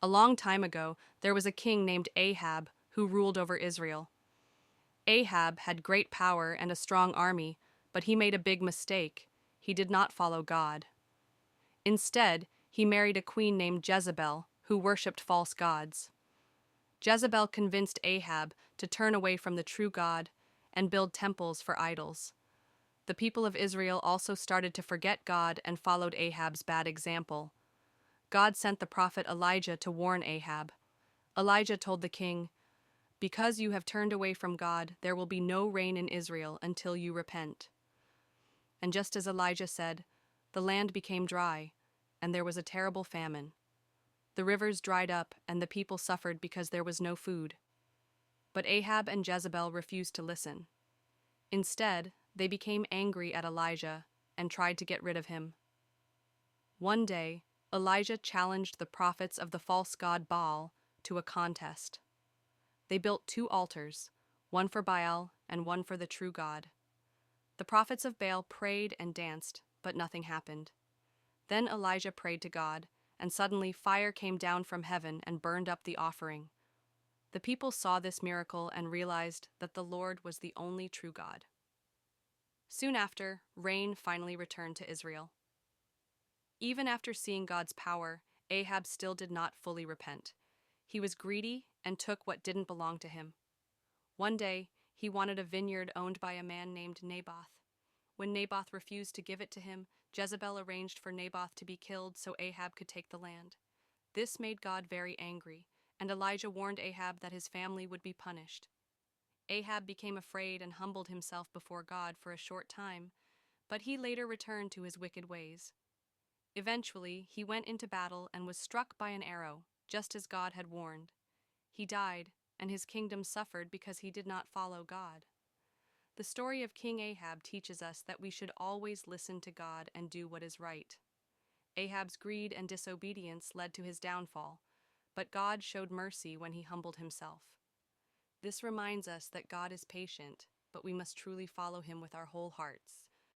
A long time ago, there was a king named Ahab who ruled over Israel. Ahab had great power and a strong army, but he made a big mistake. He did not follow God. Instead, he married a queen named Jezebel, who worshipped false gods. Jezebel convinced Ahab to turn away from the true God and build temples for idols. The people of Israel also started to forget God and followed Ahab's bad example. God sent the prophet Elijah to warn Ahab. Elijah told the king, "Because you have turned away from God, there will be no rain in Israel until you repent." And just as Elijah said, the land became dry, and there was a terrible famine. The rivers dried up, and the people suffered because there was no food. But Ahab and Jezebel refused to listen. Instead, they became angry at Elijah and tried to get rid of him. One day, Elijah challenged the prophets of the false god Baal to a contest. They built 2 altars, one for Baal and one for the true God. The prophets of Baal prayed and danced, but nothing happened. Then Elijah prayed to God, and suddenly fire came down from heaven and burned up the offering. The people saw this miracle and realized that the Lord was the only true God. Soon after, rain finally returned to Israel. Even after seeing God's power, Ahab still did not fully repent. He was greedy and took what didn't belong to him. One day, he wanted a vineyard owned by a man named Naboth. When Naboth refused to give it to him, Jezebel arranged for Naboth to be killed so Ahab could take the land. This made God very angry, and Elijah warned Ahab that his family would be punished. Ahab became afraid and humbled himself before God for a short time, but he later returned to his wicked ways. Eventually, he went into battle and was struck by an arrow, just as God had warned. He died, and his kingdom suffered because he did not follow God. The story of King Ahab teaches us that we should always listen to God and do what is right. Ahab's greed and disobedience led to his downfall, but God showed mercy when he humbled himself. This reminds us that God is patient, but we must truly follow him with our whole hearts.